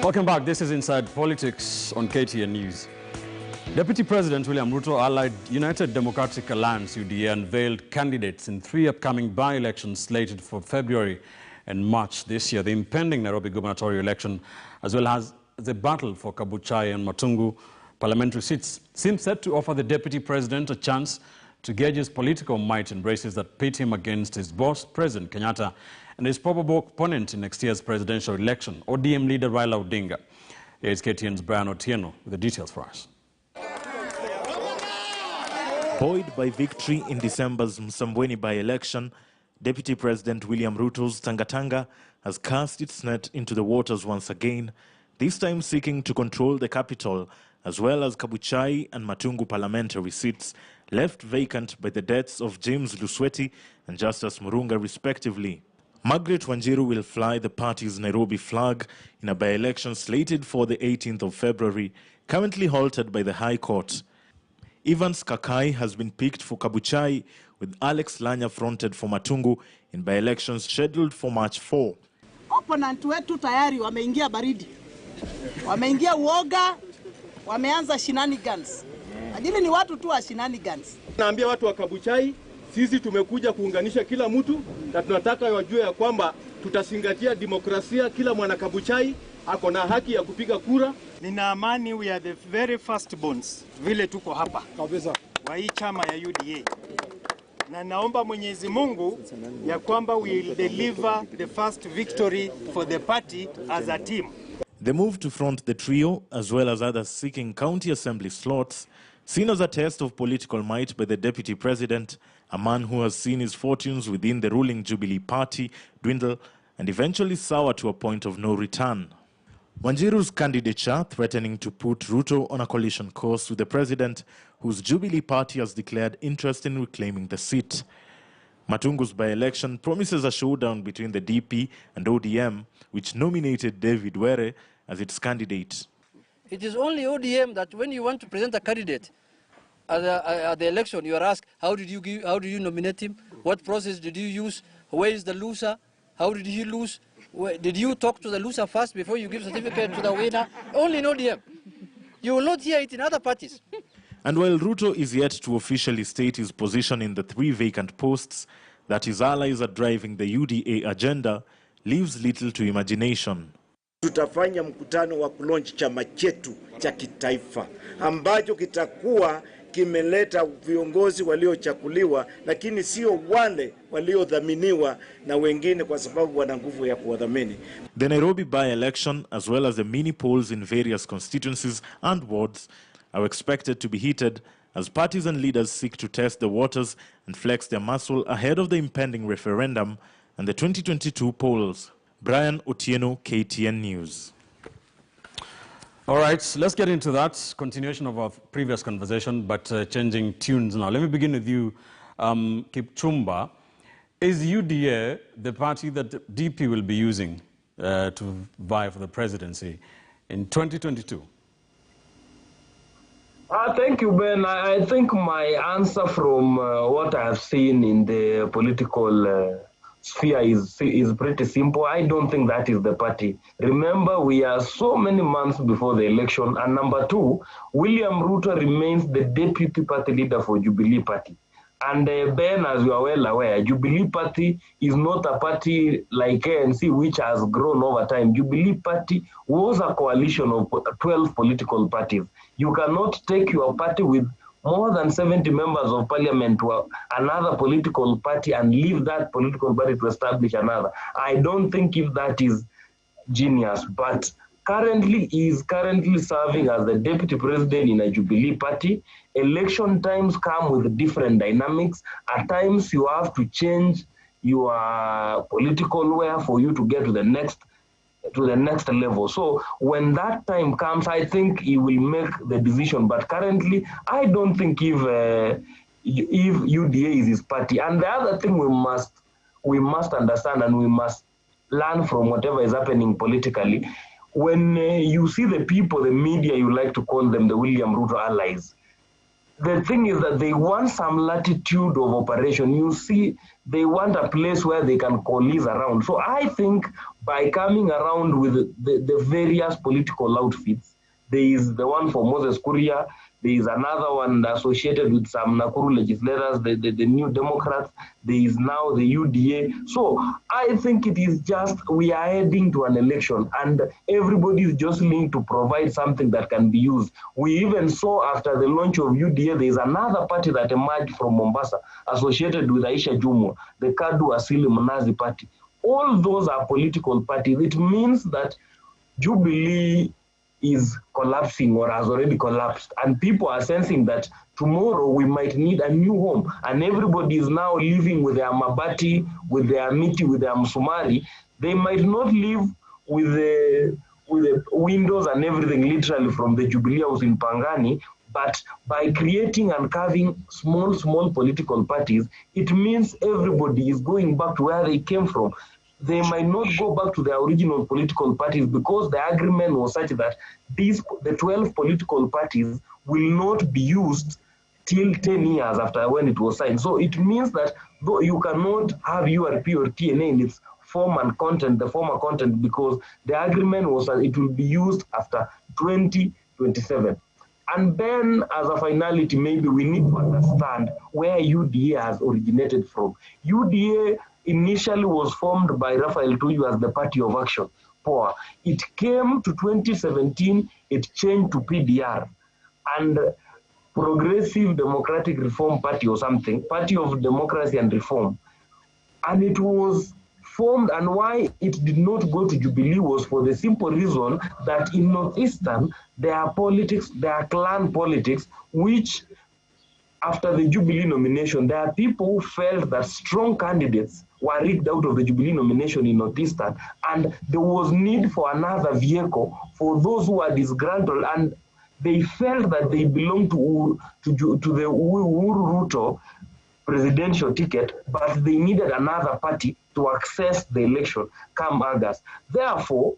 Welcome back. This is Inside Politics on KTN News. Deputy President William Ruto allied United Democratic Alliance UDA unveiled candidates in 3 upcoming by-elections slated for February and March this year. The impending Nairobi gubernatorial election, as well as the battle for Kabuchai and Matungu parliamentary seats, seem set to offer the Deputy President a chance to gauge his political might in races that pit him against his boss, President Kenyatta, and his probable opponent in next year's presidential election, ODM leader Raila Odinga. Here is KTN's Brian Otieno with the details for us. Buoyed by victory in December's Msambweni by-election, Deputy President William Ruto's Tangatanga has cast its net into the waters once again, this time seeking to control the capital, as well as Kabuchai and Matungu parliamentary seats, left vacant by the deaths of James Lusweti and Justice Murunga respectively. Margaret Wanjiru will fly the party's Nairobi flag in a by-election slated for the 18th of February, currently halted by the High Court. Evans Kakai has been picked for Kabuchai, with Alex Lanya fronted for Matungu in by-elections scheduled for March 4. Opponent wetu tayari wameingia baridi. Wameingia uoga, wameanza shenanigans. Ajili ni watu tu wa shenanigans. Naambia watu wa Kabuchai, sisi tumekuja kuunganisha kila mtu na tunataka wajue ya kwamba tutazingatia demokrasia. Kila mwana Kabuchai ako na haki ya kupiga kura. Nina amani, we are the very first bonds vile tuko hapa kabisa wa hii chama ya UDA, na naomba Mwenyezi Mungu ya kwamba we will deliver the first victory for the party as a team. The move to front the trio, as well as others seeking county assembly slots, seen as a test of political might by the Deputy President, a man who has seen his fortunes within the ruling Jubilee Party dwindle and eventually sour to a point of no return. Wanjiru's candidature threatening to put Ruto on a coalition course with the President, whose Jubilee Party has declared interest in reclaiming the seat. Matungu's by-election promises a showdown between the DP and ODM, which nominated David Were as its candidate. It is only ODM that when you want to present a candidate at the election, you are asked, how did you nominate him? What process did you use? Where is the loser? How did he lose? Did you talk to the loser first before you give certificate to the winner? Only in ODM. You will not hear it in other parties. And while Ruto is yet to officially state his position in the 3 vacant posts, that his allies are driving the UDA agenda leaves little to imagination. Tutafanya mkutano wa kulonchi chama chetu cha kitaifa ambacho kitakuwa kimeleta viongozi waliochakuliwa, lakini sio wale waliodhaminiwa na wengine kwa sababu wana nguvu ya kuwadhamini. The Nairobi by-election, as well as the mini polls in various constituencies and wards, are expected to be heated as parties and leaders seek to test the waters and flex their muscle ahead of the impending referendum and the 2022 polls. Brian Otieno, KTN News. All right, let's get into that. Continuation of our previous conversation, but changing tunes now. Let me begin with you, Kipchumba. Is UDA the party that DP will be using to vie for the presidency in 2022? Thank you, Ben. I think my answer from what I have seen in the political sphere is pretty simple. I don't think that is the party. Remember, we are so many months before the election. And number 2, William Ruto remains the deputy party leader for Jubilee Party. And Ben, as you are well aware, Jubilee Party is not a party like ANC, which has grown over time. Jubilee Party was a coalition of 12 political parties. You cannot take your party with more than 70 members of parliament to another political party and leave that political party to establish another. I don't think if that is genius, but currently he is serving as the deputy president in a Jubilee Party. Election times come with different dynamics. At times you have to change your political wear for you to get to the next level. So when that time comes, I think he will make the decision. But currently, I don't think if UDA is his party. And the other thing we must understand and we must learn from whatever is happening politically. When you see the people, the media, you like to call them the William Ruto allies. the thing is that they want some latitude of operation. You see, they want a place where they can coalesce around. So I think by coming around with the various political outfits, there is the one for Moses Kuria, there is another one associated with some Nakuru legislators, the New Democrats, there is now the UDA. So I think it is just, we are heading to an election and everybody is just linked to provide something that can be used. We even saw after the launch of UDA, there is another party that emerged from Mombasa associated with Aisha Jumwa, the Kadu Asili Mnazi party. All those are political parties. It means that Jubilee is collapsing or has already collapsed, and people are sensing that tomorrow we might need a new home, and everybody is now living with their mabati, with their miti, with their msumari. They might not live with the windows and everything literally from the Jubilee House in Pangani, but by creating and carving small political parties, it means everybody is going back to where they came from. They might not go back to their original political parties because the agreement was such that the 12 political parties will not be used till 10 years after when it was signed. So it means that though you cannot have URP or TNA in its form and content, the former content, because the agreement was that it will be used after 2027. And then as a finality, maybe we need to understand where UDA has originated from. UDA initially was formed by Raphael Tuju as the Party of Action, POA. It came to 2017, it changed to PDR and Progressive Democratic Reform Party or something, Party of Democracy and Reform. And it was formed, and why it did not go to Jubilee was for the simple reason that in Northeastern, there are politics, there are clan politics, which after the Jubilee nomination, there are people who felt that strong candidates were rigged out of the Jubilee nomination in Northeastern, and there was need for another vehicle for those who are disgruntled, and they felt that they belonged to the Ruto presidential ticket, but they needed another party to access the election come August. Therefore,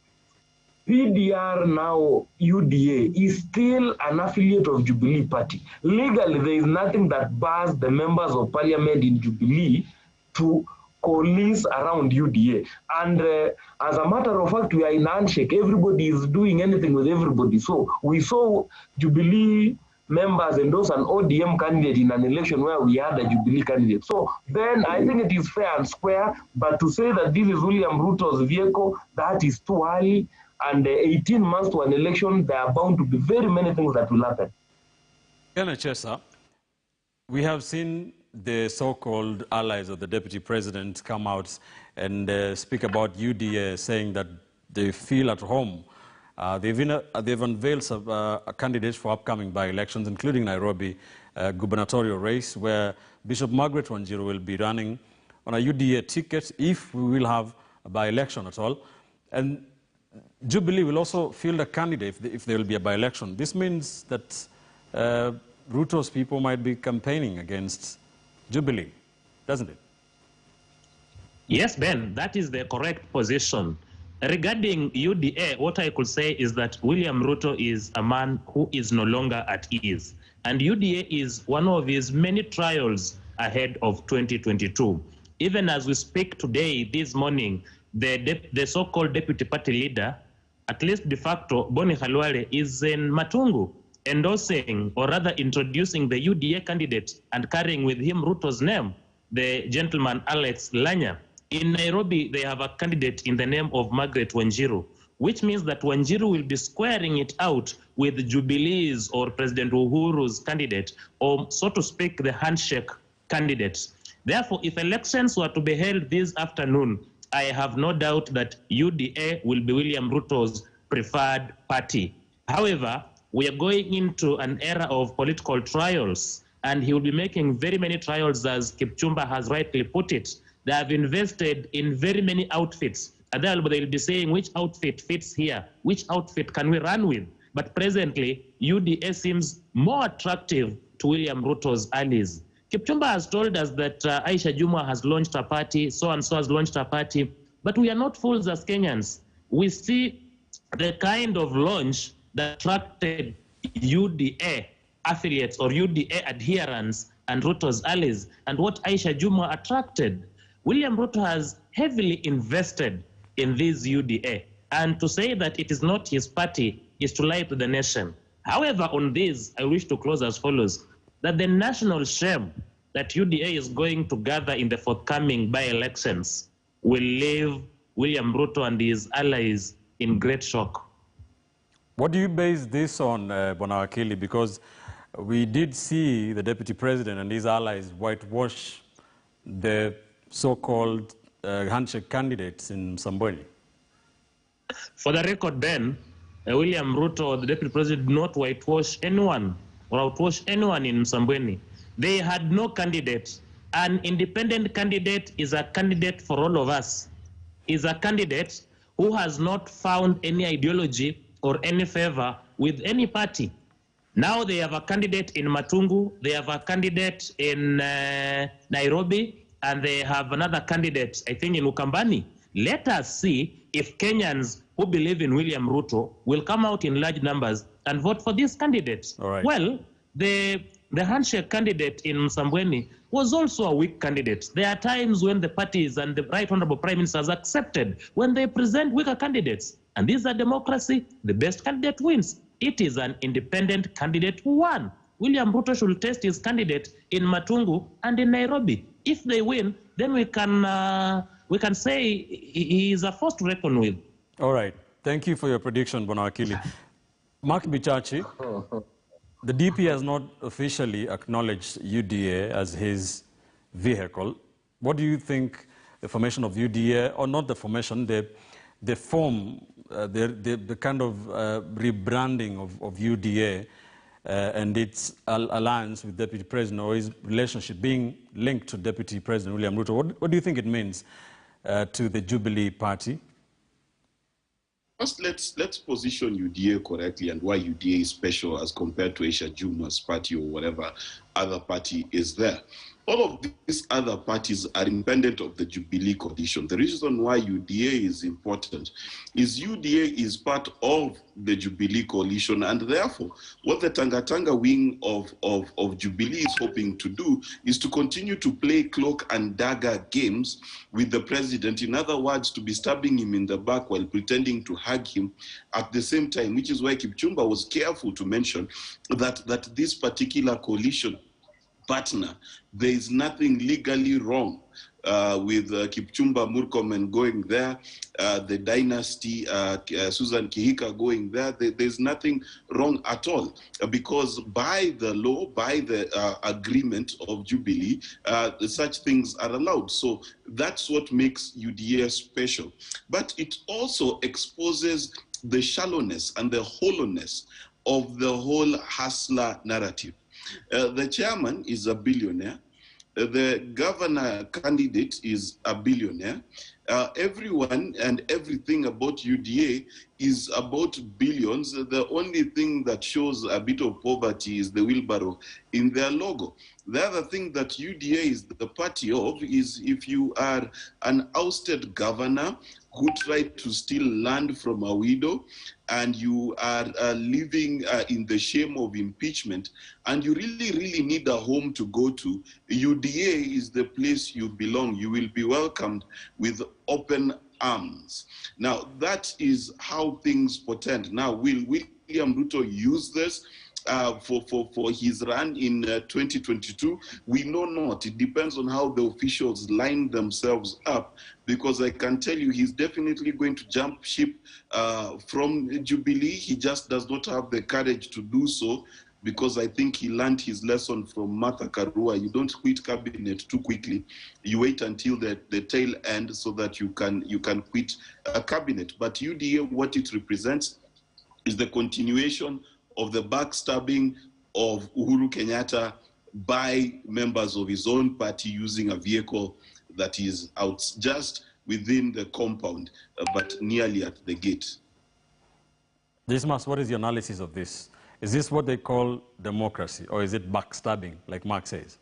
PDR, now UDA, is still an affiliate of Jubilee Party. Legally, there is nothing that bars the members of parliament in Jubilee to coalesce around UDA. And as a matter of fact, we are in handshake. Everybody is doing anything with everybody. So we saw Jubilee members endorse an ODM candidate in an election where we had a Jubilee candidate. So then I think it is fair and square, but to say that this is William Ruto's vehicle, that is too early. And 18 months to an election, there are bound to be very many things that will happen. Chesa, we have seen the so-called allies of the deputy president come out and speak about UDA, saying that they feel at home. They've unveiled some candidates for upcoming by-elections, including Nairobi gubernatorial race, where Bishop Margaret Wanjiru will be running on a UDA ticket if we will have a by-election at all. And Jubilee will also field a candidate if there will be a by-election. This means that Ruto's people might be campaigning against Jubilee, doesn't it? Yes, Ben, that is the correct position. Regarding UDA, what I could say is that William Ruto is a man who is no longer at ease. And UDA is one of his many trials ahead of 2022. Even as we speak today, this morning, the so-called deputy party leader, at least de facto, Boni Khalwale, is in Matungu, endorsing or rather introducing the UDA candidate and carrying with him Ruto's name, the gentleman Alex Lanya. In Nairobi, they have a candidate in the name of Margaret Wanjiru, which means that Wanjiru will be squaring it out with Jubilee's or President Uhuru's candidate, or so to speak, the handshake candidate. Therefore, if elections were to be held this afternoon, I have no doubt that UDA will be William Ruto's preferred party. However, we are going into an era of political trials, and he will be making very many trials, as Kipchumba has rightly put it. They have invested in very many outfits. And they'll be saying which outfit fits here, which outfit can we run with. But presently, UDA seems more attractive to William Ruto's allies. Kipchumba has told us that Aisha Jumwa has launched a party, so-and-so has launched a party, but we are not fools as Kenyans. We see the kind of launch that attracted UDA affiliates or UDA adherents and Ruto's allies, and what Aisha Juma attracted. William Ruto has heavily invested in this UDA, and to say that it is not his party is to lie to the nation. However, on this, I wish to close as follows, that the national shame that UDA is going to gather in the forthcoming by-elections will leave William Ruto and his allies in great shock. What do you base this on, Bwana Wakili? Because we did see the Deputy President and his allies whitewash the so-called handshake candidates in Msambweni. For the record, Ben, William Ruto, the Deputy President, did not whitewash anyone or outwash anyone in Msambweni. They had no candidate. An independent candidate is a candidate for all of us. Is a candidate who has not found any ideology or any favor with any party. Now they have a candidate in Matungu, they have a candidate in Nairobi, and they have another candidate, I think, in Ukambani. Let us see if Kenyans who believe in William Ruto will come out in large numbers and vote for these candidates. All right. Well, the handshake candidate in Msambweni was also a weak candidate. There are times when the parties and the Right Honorable Prime Minister has accepted when they present weaker candidates. And this is a democracy, the best candidate wins. It is an independent candidate who won. William Ruto should test his candidate in Matungu and in Nairobi. If they win, then we can say he is a force to reckon with. All right. Thank you for your prediction, Bwana Wakili. Mark Bichachi, the DP has not officially acknowledged UDA as his vehicle. What do you think the formation of UDA, or not the formation, the form, the kind of rebranding of UDA and its alliance with Deputy President, or his relationship being linked to Deputy President William Ruto, what do you think it means to the Jubilee Party? First, let's position UDA correctly and why UDA is special as compared to Aisha Juma's party or whatever other party is there. All of these other parties are independent of the Jubilee coalition. The reason why UDA is important is UDA is part of the Jubilee coalition, and therefore what the Tanga wing of Jubilee is hoping to do is to continue to play cloak and dagger games with the president. In other words, to be stabbing him in the back while pretending to hug him at the same time, which is why Kipchumba was careful to mention that this particular coalition partner, there is nothing legally wrong with Kipchumba Murkomen going there, the dynasty, Susan Kihika going there. There's nothing wrong at all because by the law, by the agreement of Jubilee, such things are allowed. So that's what makes UDA special. But it also exposes the shallowness and the hollowness of the whole hustler narrative. The chairman is a billionaire. The governor candidate is a billionaire. Everyone and everything about UDA is about billions. The only thing that shows a bit of poverty is the wheelbarrow in their logo. The other thing that UDA is the party of is if you are an ousted governor who tried to steal land from a widow, and you are living in the shame of impeachment, and you really need a home to go to, UDA is the place you belong. You will be welcomed with open arms. Now, that is how things portend. Now, will William Ruto use this for his run in 2022? We know not. It depends on how the officials line themselves up, because I can tell you he's definitely going to jump ship from Jubilee. He just does not have the courage to do so, because I think he learned his lesson from Martha Karua. You don't quit cabinet too quickly. You wait until the tail end so that you can quit a cabinet. But UDA, what it represents is the continuation of the backstabbing of Uhuru Kenyatta by members of his own party using a vehicle that is out just within the compound, but nearly at the gate. Dismas, what is your analysis of this? Is this what they call democracy, or is it backstabbing, like Mark says?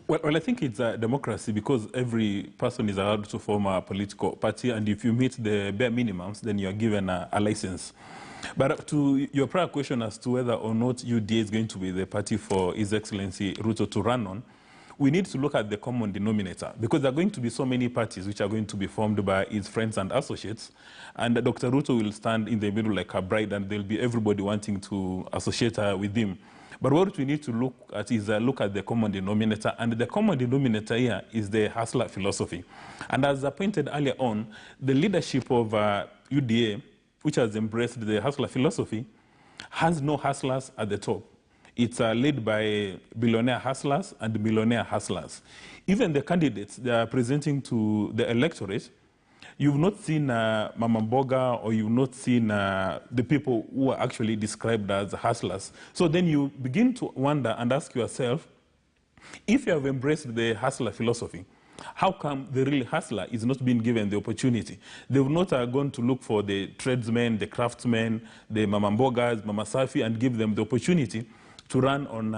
Well, I think it's a democracy because every person is allowed to form a political party, and if you meet the bare minimums, then you're given a license. But to your prior question as to whether or not UDA is going to be the party for His Excellency Ruto to run on, we need to look at the common denominator, because there are going to be so many parties which are going to be formed by his friends and associates, and Dr. Ruto will stand in the middle like a bride, and there'll be everybody wanting to associate with him. But what we need to look at is look at the common denominator, and the common denominator here is the hustler philosophy. And as I pointed earlier on, the leadership of UDA, which has embraced the hustler philosophy, has no hustlers at the top. It's led by billionaire hustlers and millionaire hustlers. Even the candidates they are presenting to the electorate, you've not seen Mama Mboga, or you've not seen the people who are actually described as hustlers. So then you begin to wonder and ask yourself, if you have embraced the hustler philosophy, how come the real hustler is not being given the opportunity? They've not gone to look for the tradesmen, the craftsmen, the Mama Mbogas, Mama Safi, and give them the opportunity to run on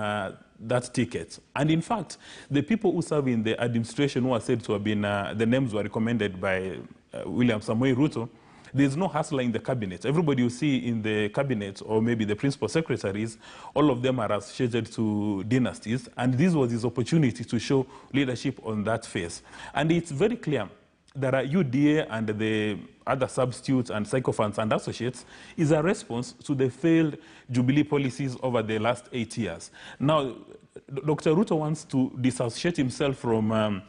that ticket. And in fact, the people who serve in the administration who are said to have been, the names were recommended by William Samoei Ruto, there's no hustler in the cabinet. Everybody you see in the cabinet, or maybe the principal secretaries, all of them are associated to dynasties, and this was his opportunity to show leadership on that phase. And it's very clear that UDA and the other substitutes and sycophants and associates is a response to the failed Jubilee policies over the last 8 years. Now, Dr. Ruto wants to disassociate himself from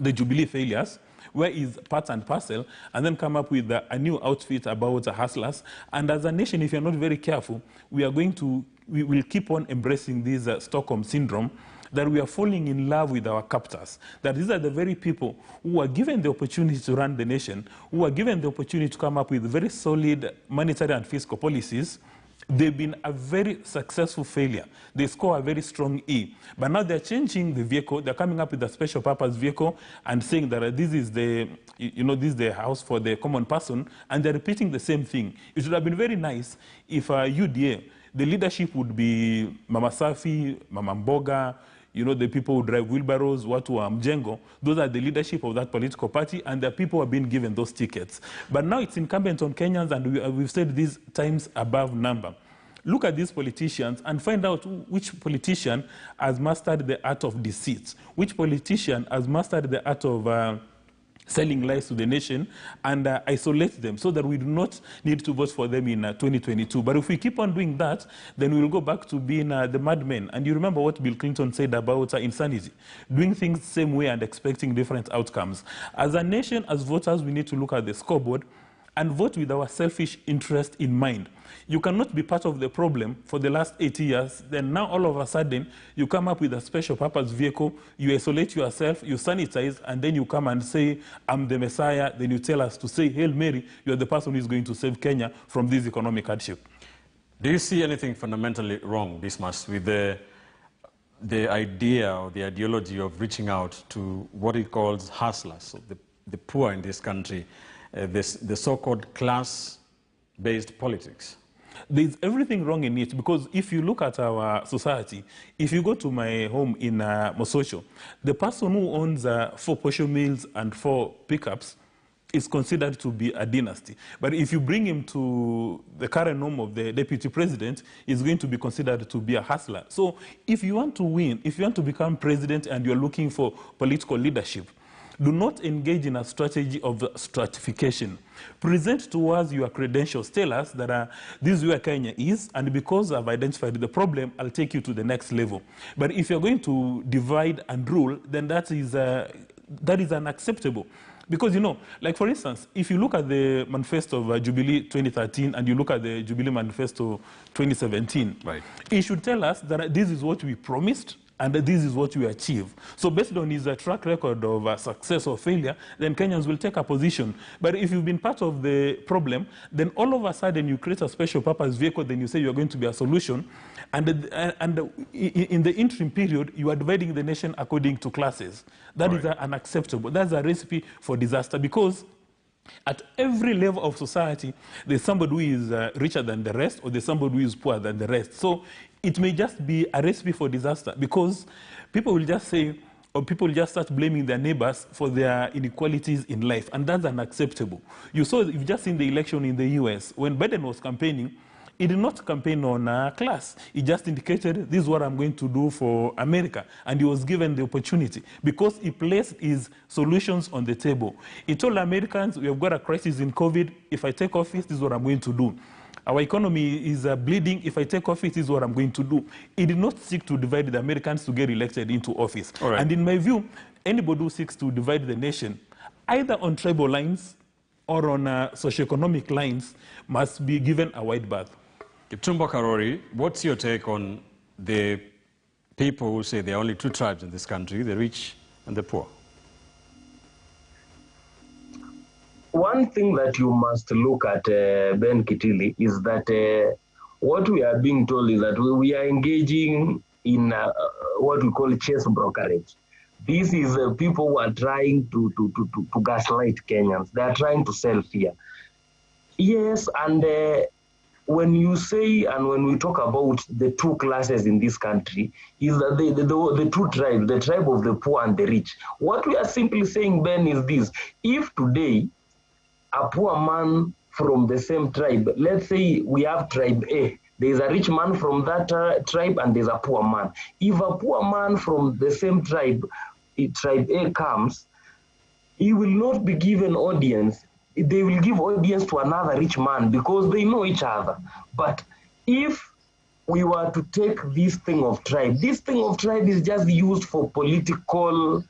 the Jubilee failures, where is part and parcel, and then come up with a new outfit about hustlers. And as a nation, if you're not very careful, we will keep on embracing this Stockholm syndrome, that we are falling in love with our captors, that these are the very people who are given the opportunity to run the nation, who are given the opportunity to come up with very solid monetary and fiscal policies. They've been a very successful failure. They score a very strong E. But now they're changing the vehicle. They're coming up with a special purpose vehicle and saying that this is the, this is the house for the common person, and they're repeating the same thing. It would have been very nice if UDA, the leadership would be Mama Safi, Mama Mboga, the people who drive wheelbarrows, watu wa mjengo. Those are the leadership of that political party, and the people have been given those tickets. But now it's incumbent on Kenyans, and we've said these times above number. Look at these politicians and find out which politician has mastered the art of deceit, which politician has mastered the art of selling lies to the nation, and isolate them so that we do not need to vote for them in 2022. But if we keep on doing that, then we'll go back to being the madmen. And you remember what Bill Clinton said about insanity, doing things the same way and expecting different outcomes. As a nation, as voters, we need to look at the scoreboard and vote with our selfish interest in mind. You cannot be part of the problem for the last 80 years. Then now all of a sudden, you come up with a special purpose vehicle, you isolate yourself, you sanitize, and then you come and say, I'm the Messiah. Then you tell us to say, Hail Mary, you're the person who is going to save Kenya from this economic hardship. Do you see anything fundamentally wrong, Dismas, with the idea or the ideology of reaching out to what he calls hustlers, so the poor in this country, the so-called class-based politics? There's everything wrong in it, because if you look at our society, if you go to my home in Mososho, the person who owns 4 portion meals and 4 pickups is considered to be a dynasty. But if you bring him to the current home of the deputy president, he's going to be considered to be a hustler. So if you want to win, if you want to become president and you're looking for political leadership, do not engage in a strategy of stratification. Present to us your credentials. Tell us that this is where Kenya is, and because I've identified the problem, I'll take you to the next level. But if you're going to divide and rule, then that is unacceptable. Because, like for instance, if you look at the manifesto of Jubilee 2013 and you look at the Jubilee manifesto 2017, right, it should tell us that this is what we promised, and this is what we achieve. So based on his track record of success or failure, then Kenyans will take a position. But if you've been part of the problem, then all of a sudden you create a special purpose vehicle, then you say you're going to be a solution. And in the interim period, you are dividing the nation according to classes. That is unacceptable. That's a recipe for disaster, because at every level of society, there's somebody who is richer than the rest, or there's somebody who is poorer than the rest. So it may just be a recipe for disaster, because people will just say, or people will just start blaming their neighbors for their inequalities in life, and that's unacceptable. You've just seen the election in the US. When Biden was campaigning, He did not campaign on class. He just indicated, this is what I'm going to do for America. And he was given the opportunity because he placed his solutions on the table. He told Americans, we have got a crisis in COVID. If I take office, this is what I'm going to do. Our economy is bleeding. If I take office, this is what I'm going to do. He did not seek to divide the Americans to get elected into office. Right. And in my view, anybody who seeks to divide the nation, either on tribal lines or on socioeconomic lines, must be given a wide berth. Kipchumba Karori, what's your take on the people who say there are only two tribes in this country, the rich and the poor? One thing that you must look at, Ben Kitili, is that what we are being told is that we are engaging in what we call chess brokerage. This is people who are trying to gaslight Kenyans. They are trying to sell fear. Yes, and when you say and when we talk about the two classes in this country, is that the two tribes, the tribe of the poor and the rich. What we are simply saying, Ben, is this. If today a poor man from the same tribe, let's say we have tribe A, there's a rich man from that tribe and there's a poor man. If a poor man from the same tribe, tribe A comes, he will not be given audience. They will give audience to another rich man because they know each other. But if we were to take this thing of tribe is just used for political,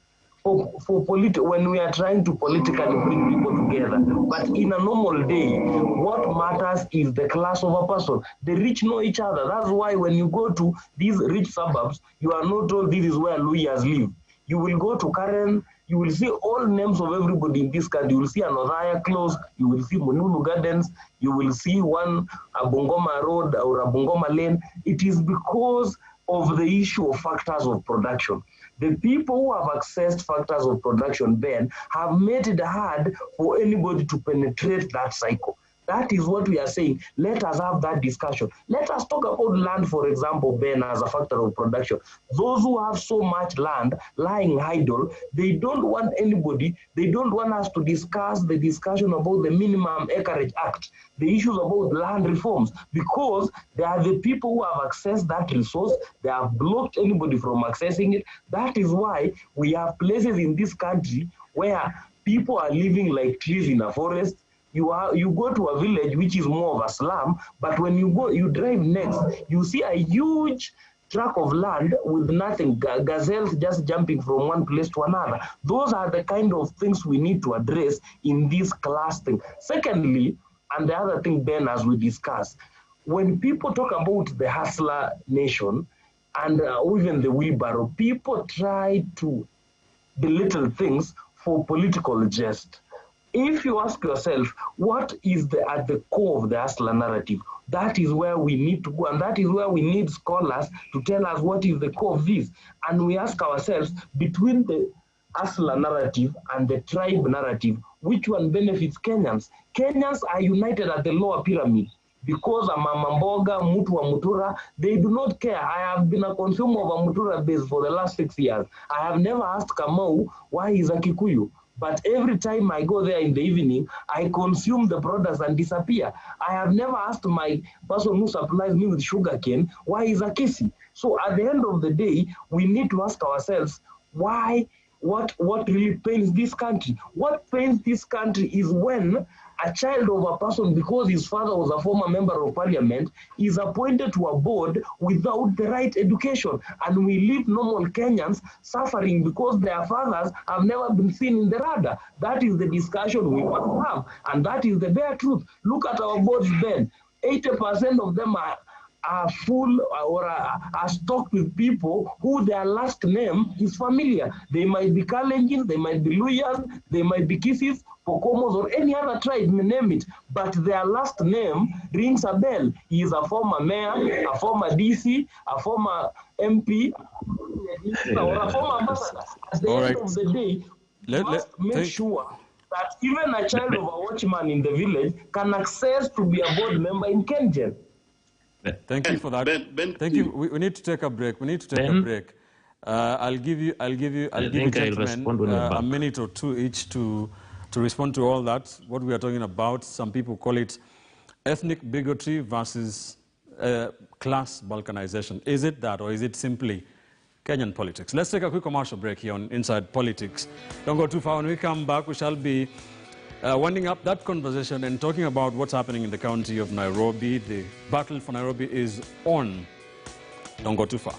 when we are trying to politically bring people together. But in a normal day, what matters is the class of a person. The rich know each other. That's why when you go to these rich suburbs, you are not told this is where Luhyas live. You will go to Karen, you will see all names of everybody in this country. You will see Anodhaya Close, you will see Mununu Gardens, you will see one Bungoma Road or a Bungoma Lane. It is because of the issue of factors of production. The people who have accessed factors of production, Ben, have made it hard for anybody to penetrate that cycle. That is what we are saying. Let us have that discussion. Let us talk about land, for example, Ben, as a factor of production. Those who have so much land lying idle, they don't want anybody, they don't want us to discuss the discussion about the Minimum Acreage Act, the issues about land reforms, because they are the people who have accessed that resource. They have blocked anybody from accessing it. That is why we have places in this country where people are living like trees in a forest. You go to a village which is more of a slum, but when you drive next, you see a huge tract of land with nothing, gazelles just jumping from one place to another. Those are the kind of things we need to address in this class thing. Secondly, and the other thing, Ben, as we discussed, when people talk about the hustler nation and even the wheelbarrow, people try to belittle things for political jest. If you ask yourself, what is at the core of the hustler narrative? That is where we need to go, and that is where we need scholars to tell us what is the core of this. And we ask ourselves, between the hustler narrative and the tribe narrative, which one benefits Kenyans? Kenyans are united at the lower pyramid because a Mama Mboga, Mutu wa Mutura, they do not care. I have been a consumer of a Mutura base for the last 6 years. I have never asked Kamau why he's a Kikuyu. But every time I go there in the evening, I consume the products and disappear. I have never asked my person who supplies me with sugarcane why he's a Kisi. So at the end of the day, we need to ask ourselves why, what really pains this country? What pains this country is when a child of a person, because his father was a former member of parliament, is appointed to a board without the right education. And we leave normal Kenyans suffering because their fathers have never been seen in the radar. That is the discussion we must have. And that is the bare truth. Look at our boards, Ben. 80% of them are full or are stocked with people who their last name is familiar. They might be Kalenjin, they might be Luhyas, they might be Kisis, Pokomos, or any other tribe, name it, but their last name rings a bell. He is a former mayor, a former DC, a former MP, or a former ambassador. At the end of the day, we must make sure that even a child of a watchman in the village can access to be a board member in Kengen. Thank you for that. Thank you. We need to take a break. I'll give you gentlemen a minute or two each to respond to all that, what we are talking about. Some people call it ethnic bigotry versus class balkanization. Is it that, or is it simply Kenyan politics? Let's take a quick commercial break here on Inside Politics. Don't go too far. When we come back, we shall be winding up that conversation and talking about what's happening in the county of Nairobi. The battle for Nairobi is on. Don't go too far.